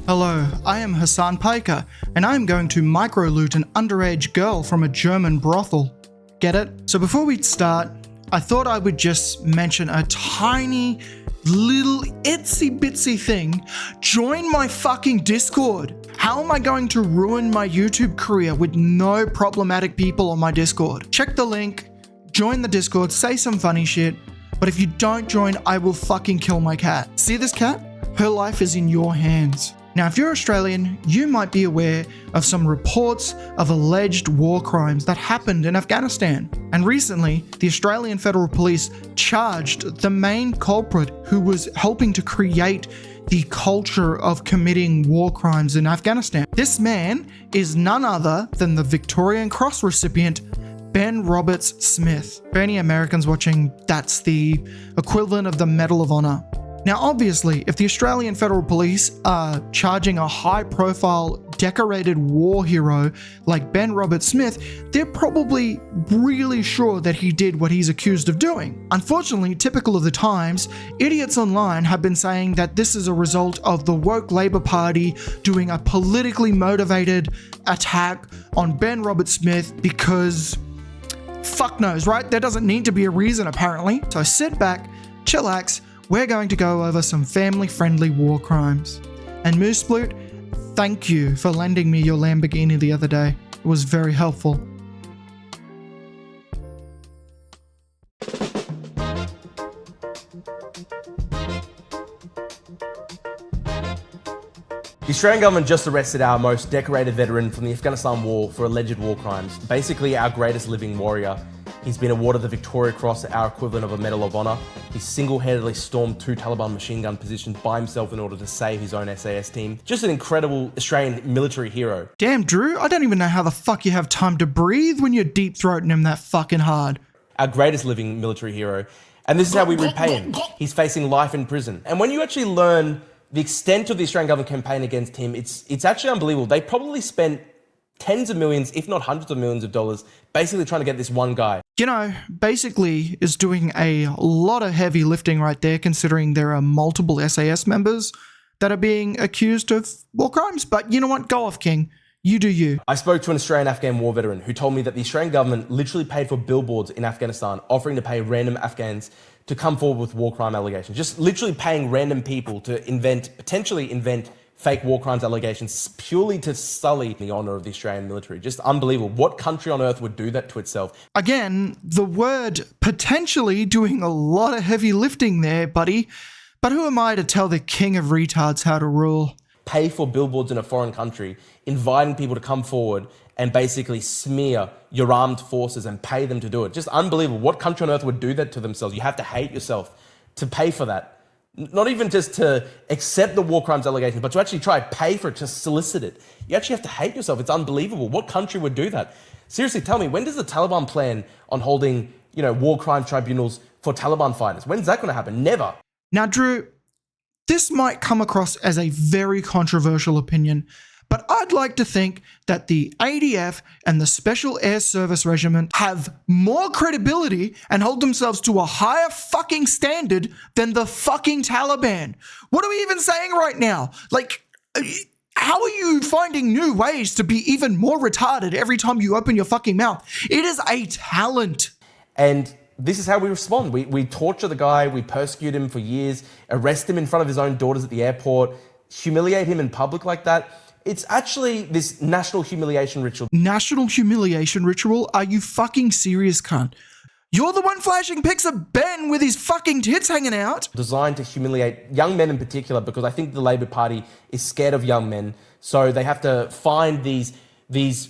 Hello, I am Hassan Piker, and I am going to micro-loot an underage girl from a German brothel. Get it? So before we start, I thought I would just mention a tiny, little, itsy-bitsy thing. Join my fucking Discord. How am I going to ruin my YouTube career with no problematic people on my Discord? Check the link, join the Discord, say some funny shit, but if you don't join, I will fucking kill my cat. See this cat? Her life is in your hands. Now, if you're Australian, you might be aware of some reports of alleged war crimes that happened in Afghanistan. And recently, the Australian Federal Police charged the main culprit who was helping to create the culture of committing war crimes in Afghanistan. This man is none other than the Victorian Cross recipient, Ben Roberts-Smith. For any Americans watching, that's the equivalent of the Medal of Honor. Now, obviously, if the Australian Federal Police are charging a high-profile, decorated war hero like Ben Roberts-Smith, they're probably really sure that he did what he's accused of doing. Unfortunately, typical of the times, idiots online have been saying that this is a result of the woke Labour Party doing a politically motivated attack on Ben Roberts-Smith because fuck knows, right? There doesn't need to be a reason, apparently. So sit back, chillax. We're going to go over some family-friendly war crimes. And Moose Sploot, thank you for lending me your Lamborghini the other day. It was very helpful. The Australian government just arrested our most decorated veteran from the Afghanistan war for alleged war crimes. Basically, our greatest living warrior. He's been awarded the Victoria Cross, our equivalent of a Medal of Honor. He single-handedly stormed 2 Taliban machine gun positions by himself in order to save his own SAS team. Just an incredible Australian military hero. Damn, Drew, I don't even know how the fuck you have time to breathe when you're deep-throating him that fucking hard. Our greatest living military hero. And this is how we repay him. He's facing life in prison. And when you actually learn the extent of the Australian government campaign against him, it's actually unbelievable. They probably spent tens of millions, if not hundreds of millions of dollars, basically trying to get this one guy. You know, basically is doing a lot of heavy lifting right there, considering there are multiple SAS members that are being accused of war crimes. But you know what? Go off, King. You do you. I spoke to an Australian-Afghan war veteran who told me that the Australian government literally paid for billboards in Afghanistan, offering to pay random Afghans to come forward with war crime allegations. Just literally paying random people to potentially invent fake war crimes allegations purely to sully the honour of the Australian military. Just unbelievable. What country on earth would do that to itself? Again, the word potentially doing a lot of heavy lifting there, buddy. But who am I to tell the king of retards how to rule? Pay for billboards in a foreign country, inviting people to come forward and basically smear your armed forces and pay them to do it. Just unbelievable. What country on earth would do that to themselves? You have to hate yourself to pay for that. Not even just to accept the war crimes allegations, but to actually try and pay for it, to solicit it. You actually have to hate yourself. It's unbelievable. What country would do that? Seriously, tell me, when does the Taliban plan on holding, war crime tribunals for Taliban fighters? When's that going to happen? Never. Now, Drew, this might come across as a very controversial opinion, but I'd like to think that the ADF and the Special Air Service Regiment have more credibility and hold themselves to a higher fucking standard than the fucking Taliban. What are we even saying right now? Like, how are you finding new ways to be even more retarded every time you open your fucking mouth? It is a talent. And this is how we respond. We torture the guy, we persecute him for years, arrest him in front of his own daughters at the airport, humiliate him in public like that. It's actually this national humiliation ritual. National humiliation ritual? Are you fucking serious, cunt? You're the one flashing pics of Ben with his fucking tits hanging out. Designed to humiliate young men in particular, because I think the Labour Party is scared of young men. So they have to find these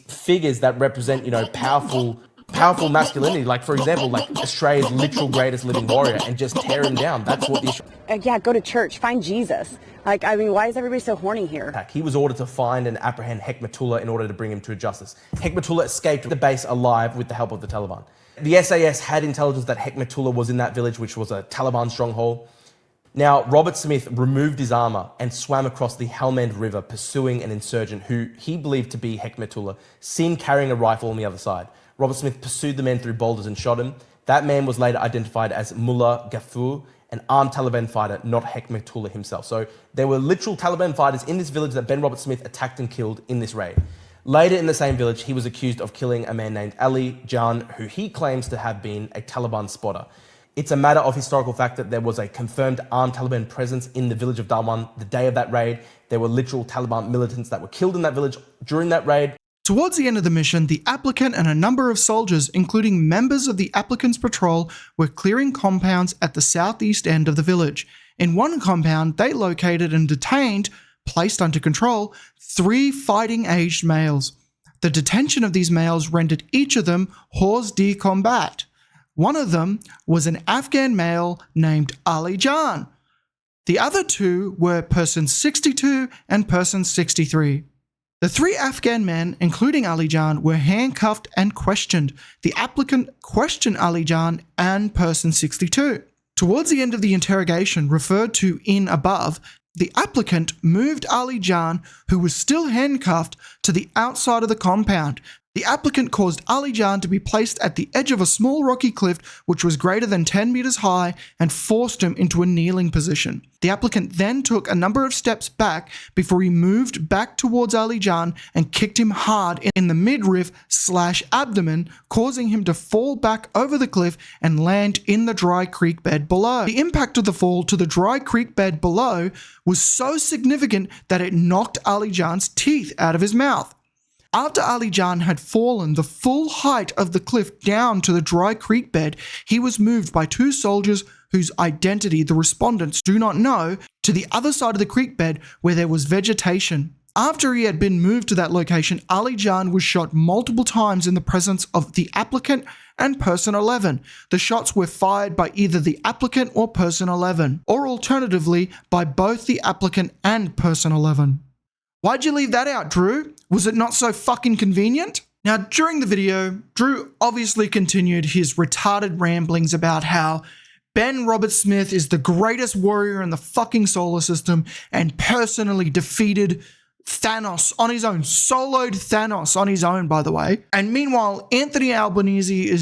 figures that represent, powerful masculinity. Like, for example, like Australia's literal greatest living warrior, and just tear him down. That's what the go to church, find Jesus. Why is everybody so horny here? He was ordered to find and apprehend Hekmatullah in order to bring him to justice. Hekmatullah escaped the base alive with the help of the Taliban. The SAS had intelligence that Hekmatullah was in that village, which was a Taliban stronghold. Now, Robert Smith removed his armour and swam across the Helmand River pursuing an insurgent who he believed to be Hekmetullah, seen carrying a rifle on the other side. Robert Smith pursued the man through boulders and shot him. That man was later identified as Mullah Gafur, an armed Taliban fighter, not Hekmetullah himself. So there were literal Taliban fighters in this village that Ben Robert Smith attacked and killed in this raid. Later in the same village, he was accused of killing a man named Ali Jan, who he claims to have been a Taliban spotter. It's a matter of historical fact that there was a confirmed armed Taliban presence in the village of Dalwan the day of that raid. There were literal Taliban militants that were killed in that village during that raid. Towards the end of the mission, the applicant and a number of soldiers, including members of the applicant's patrol, were clearing compounds at the southeast end of the village. In one compound, they located and detained, placed under control, 3 fighting-aged males. The detention of these males rendered each of them hors de combat. One of them was an Afghan male named Ali Jan. The other 2 were person 62 and person 63. The 3 Afghan men, including Ali Jan, were handcuffed and questioned. The applicant questioned Ali Jan and person 62. Towards the end of the interrogation referred to in above, the applicant moved Ali Jan, who was still handcuffed, to the outside of the compound. The applicant caused Ali Jan to be placed at the edge of a small rocky cliff which was greater than 10 meters high and forced him into a kneeling position. The applicant then took a number of steps back before he moved back towards Ali Jan and kicked him hard in the midriff/abdomen, causing him to fall back over the cliff and land in the dry creek bed below. The impact of the fall to the dry creek bed below was so significant that it knocked Ali Jan's teeth out of his mouth. After Ali Jan had fallen the full height of the cliff down to the dry creek bed, he was moved by 2 soldiers whose identity the respondents do not know to the other side of the creek bed where there was vegetation. After he had been moved to that location, Ali Jan was shot multiple times in the presence of the applicant and person 11. The shots were fired by either the applicant or person 11, or alternatively by both the applicant and person 11. Why'd you leave that out, Drew? Was it not so fucking convenient? Now, during the video, Drew obviously continued his retarded ramblings about how Ben Robert Smith is the greatest warrior in the fucking solar system and personally defeated Thanos on his own, soloed Thanos on his own, by the way. And meanwhile, Anthony Albanese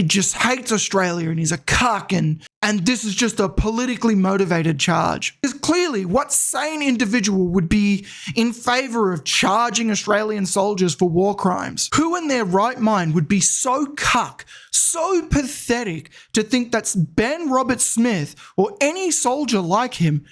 just hates Australia and he's a cuck, and this is just a politically motivated charge. Because clearly, what sane individual would be in favour of charging Australian soldiers for war crimes? Who in their right mind would be so cuck, so pathetic to think that Ben Robert Smith or any soldier like him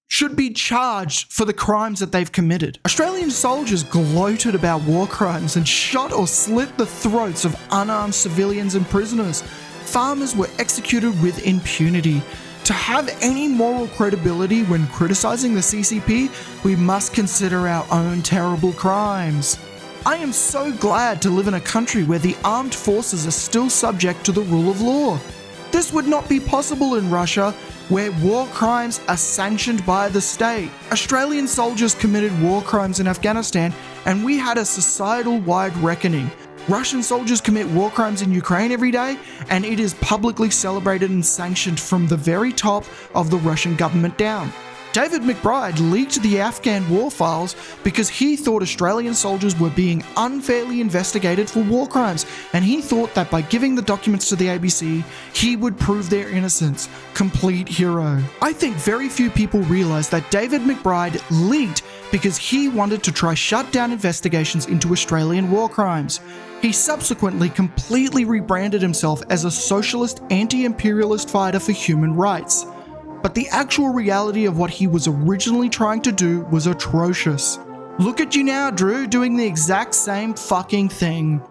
should be charged for the crimes that they've committed? Australian soldiers gloated about war crimes and shot or slit the throats of unarmed civilians and prisoners. Farmers were executed with impunity. To have any moral credibility when criticising the CCP, we must consider our own terrible crimes. I am so glad to live in a country where the armed forces are still subject to the rule of law. This would not be possible in Russia, where war crimes are sanctioned by the state. Australian soldiers committed war crimes in Afghanistan, and we had a societal-wide reckoning. Russian soldiers commit war crimes in Ukraine every day, and it is publicly celebrated and sanctioned from the very top of the Russian government down. David McBride leaked the Afghan war files because he thought Australian soldiers were being unfairly investigated for war crimes, and he thought that by giving the documents to the ABC, he would prove their innocence. Complete hero. I think very few people realise that David McBride leaked because he wanted to try shut down investigations into Australian war crimes. He subsequently completely rebranded himself as a socialist anti-imperialist fighter for human rights. But the actual reality of what he was originally trying to do was atrocious. Look at you now, Drew, doing the exact same fucking thing.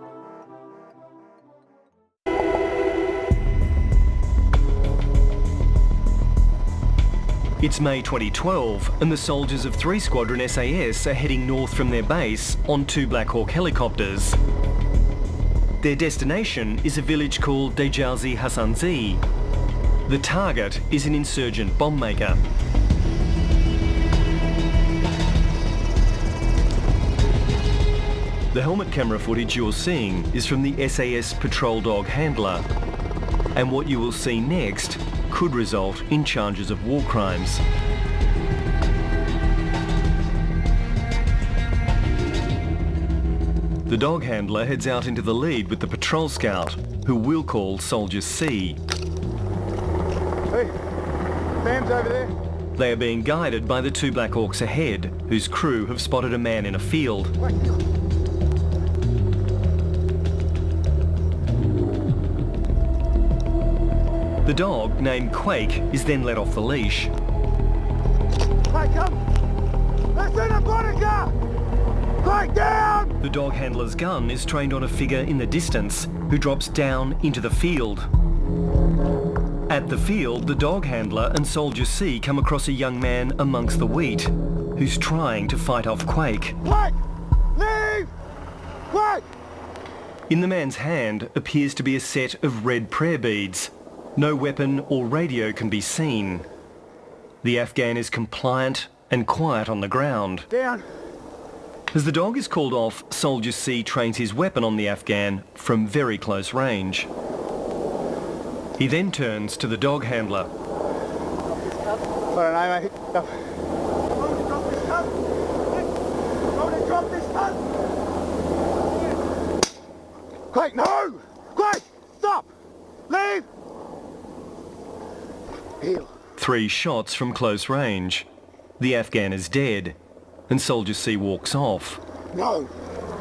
It's May 2012, and the soldiers of 3 Squadron SAS are heading north from their base on 2 Black Hawk helicopters. Their destination is a village called Dejazi Hasanzi. The target is an insurgent bomb maker. The helmet camera footage you're seeing is from the SAS patrol dog handler, and what you will see next could result in charges of war crimes. The dog handler heads out into the lead with the patrol scout, who we'll call Soldier C. Hey, Sam's over there. They are being guided by the two Black Hawks ahead, whose crew have spotted a man in a field. The dog, named Quake, is then let off the leash. Hey, come! Listen, I've got a gun! Quake down! The dog handler's gun is trained on a figure in the distance, who drops down into the field. At the field, the dog handler and Soldier C come across a young man amongst the wheat, who's trying to fight off Quake. Quake! Leave! Quake! In the man's hand appears to be a set of red prayer beads. No weapon or radio can be seen. The Afghan is compliant and quiet on the ground. Down! As the dog is called off, Soldier C trains his weapon on the Afghan from very close range. He then turns to the dog handler. I don't know, mate. Stop. Drop this gun! Drop this gun! Quake, no! Quake! Stop! Leave! Heal. 3 shots from close range. The Afghan is dead, and Soldier C walks off. No!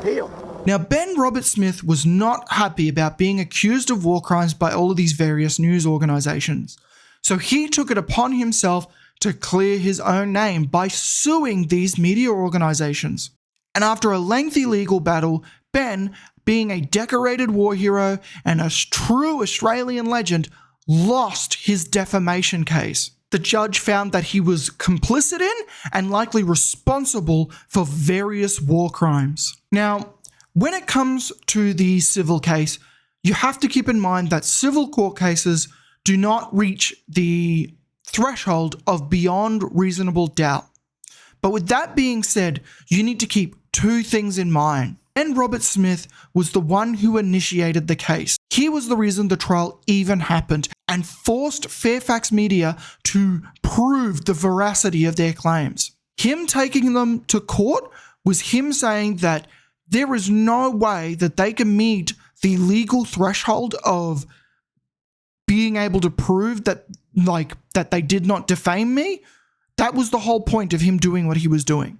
Heal! Now, Ben Robert Smith was not happy about being accused of war crimes by all of these various news organisations. So he took it upon himself to clear his own name by suing these media organisations. And after a lengthy legal battle, Ben, being a decorated war hero and a true Australian legend, lost his defamation case. The judge found that he was complicit in and likely responsible for various war crimes. Now, when it comes to the civil case, you have to keep in mind that civil court cases do not reach the threshold of beyond reasonable doubt. But with that being said, you need to keep 2 things in mind. Ben Robert Smith was the one who initiated the case. He was the reason the trial even happened and forced Fairfax media to prove the veracity of their claims. Him taking them to court was him saying that there is no way that they can meet the legal threshold of being able to prove that they did not defame me. That was the whole point of him doing what he was doing.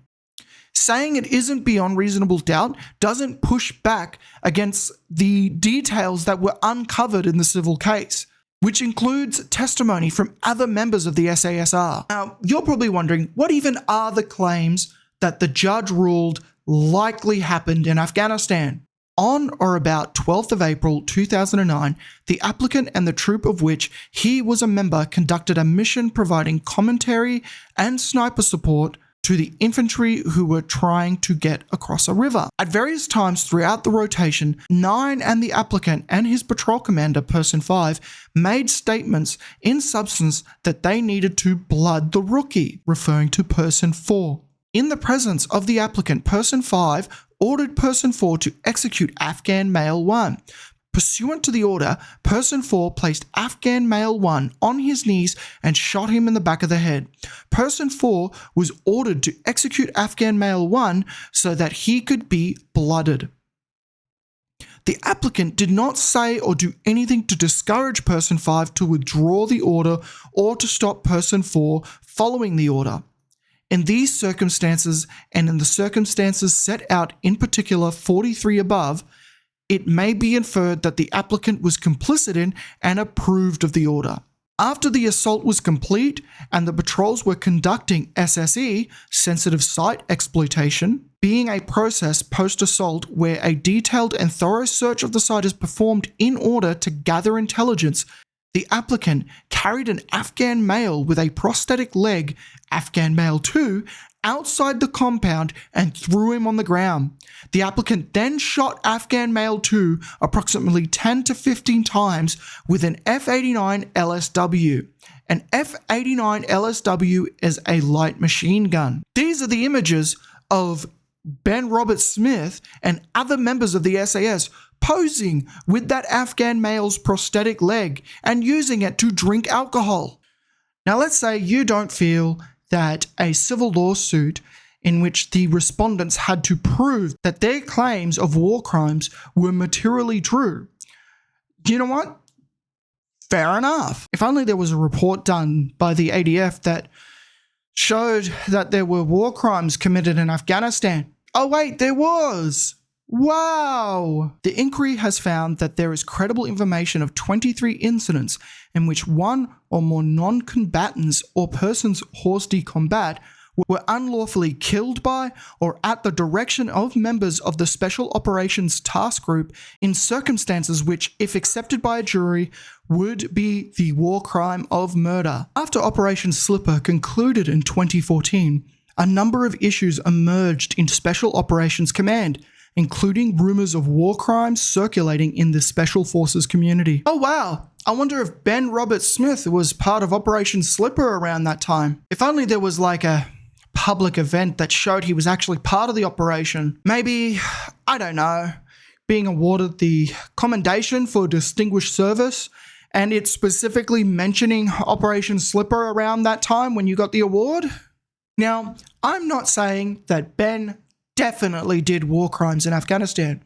Saying it isn't beyond reasonable doubt doesn't push back against the details that were uncovered in the civil case, which includes testimony from other members of the SASR. Now, you're probably wondering, what even are the claims that the judge ruled likely happened in Afghanistan? On or about 12th of April 2009, the applicant and the troop of which he was a member conducted a mission providing commentary and sniper support to the infantry who were trying to get across a river. At various times throughout the rotation, 9 and the applicant and his patrol commander, Person 5, made statements in substance that they needed to blood the rookie, referring to Person 4. In the presence of the applicant, Person 5 ordered Person 4 to execute Afghan Male 1. Pursuant to the order, Person 4 placed Afghan Male 1 on his knees and shot him in the back of the head. Person 4 was ordered to execute Afghan Male 1 so that he could be blooded. The applicant did not say or do anything to discourage Person 5 to withdraw the order or to stop Person 4 following the order. In these circumstances, and in the circumstances set out in particular 43 above, it may be inferred that the applicant was complicit in and approved of the order. After the assault was complete and the patrols were conducting SSE, sensitive site exploitation, being a process post-assault where a detailed and thorough search of the site is performed in order to gather intelligence, the applicant carried an Afghan male with a prosthetic leg, Afghan Male 2, outside the compound and threw him on the ground. The applicant then shot Afghan Male 2 approximately 10 to 15 times with an F-89 LSW. An F-89 LSW is a light machine gun. These are the images of Ben Robert Smith and other members of the SAS posing with that Afghan male's prosthetic leg and using it to drink alcohol. Now let's say you don't feel that a civil lawsuit in which the respondents had to prove that their claims of war crimes were materially true. You know what? Fair enough. If only there was a report done by the ADF that showed that there were war crimes committed in Afghanistan. Oh wait, there was! Wow! The inquiry has found that there is credible information of 23 incidents in which one or more non-combatants or persons hors de combat were unlawfully killed by or at the direction of members of the Special Operations Task Group in circumstances which, if accepted by a jury, would be the war crime of murder. After Operation Slipper concluded in 2014, a number of issues emerged in Special Operations Command, including rumors of war crimes circulating in the Special Forces community. Oh wow! I wonder if Ben Robert Smith was part of Operation Slipper around that time. If only there was like a public event that showed he was actually part of the operation. Maybe, I don't know, being awarded the Commendation for Distinguished Service, and it's specifically mentioning Operation Slipper around that time when you got the award. Now, I'm not saying that Ben definitely did war crimes in Afghanistan.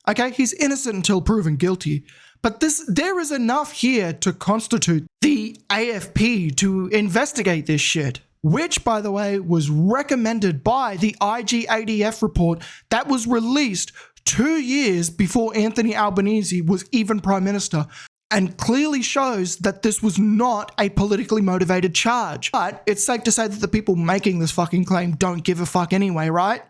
Okay, he's innocent until proven guilty. But there is enough here to constitute the AFP to investigate this shit. Which, by the way, was recommended by the IGADF report that was released 2 years before Anthony Albanese was even Prime Minister, and clearly shows that this was not a politically motivated charge. But it's safe to say that the people making this fucking claim don't give a fuck anyway, right?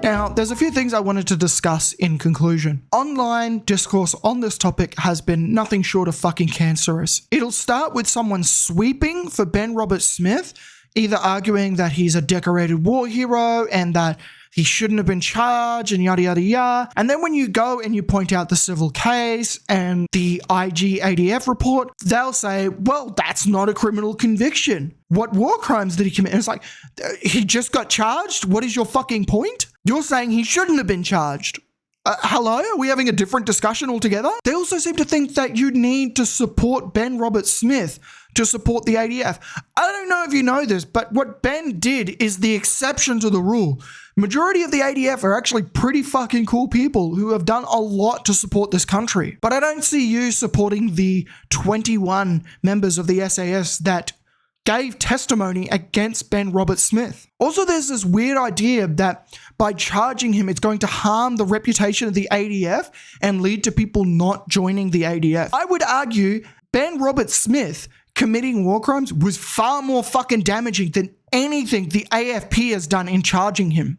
Now, there's a few things I wanted to discuss in conclusion. Online discourse on this topic has been nothing short of fucking cancerous. It'll start with someone sweeping for Ben Robert Smith, either arguing that he's a decorated war hero and that he shouldn't have been charged and yada yada yada. And then when you go and you point out the civil case and the IGADF report, they'll say, well, that's not a criminal conviction. What war crimes did he commit? And it's like, he just got charged? What is your fucking point? You're saying he shouldn't have been charged. Hello? Are we having a different discussion altogether? They also seem to think that you need to support Ben Robert Smith to support the ADF. I don't know if you know this, but what Ben did is the exception to the rule. Majority of the ADF are actually pretty fucking cool people who have done a lot to support this country. But I don't see you supporting the 21 members of the SAS that gave testimony against Ben Robert Smith. Also, there's this weird idea that by charging him, it's going to harm the reputation of the ADF and lead to people not joining the ADF. I would argue Ben Robert Smith committing war crimes was far more fucking damaging than anything the AFP has done in charging him.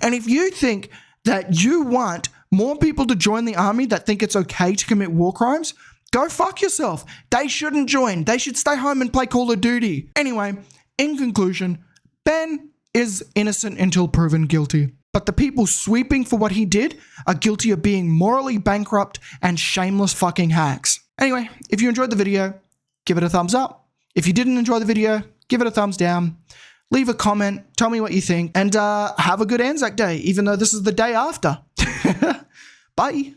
And if you think that you want more people to join the army that think it's okay to commit war crimes, go fuck yourself. They shouldn't join. They should stay home and play Call of Duty. Anyway, in conclusion, Ben is innocent until proven guilty. But the people sweeping for what he did are guilty of being morally bankrupt and shameless fucking hacks. Anyway, if you enjoyed the video, give it a thumbs up. If you didn't enjoy the video, give it a thumbs down. Leave a comment, tell me what you think, and have a good Anzac Day, even though this is the day after. Bye.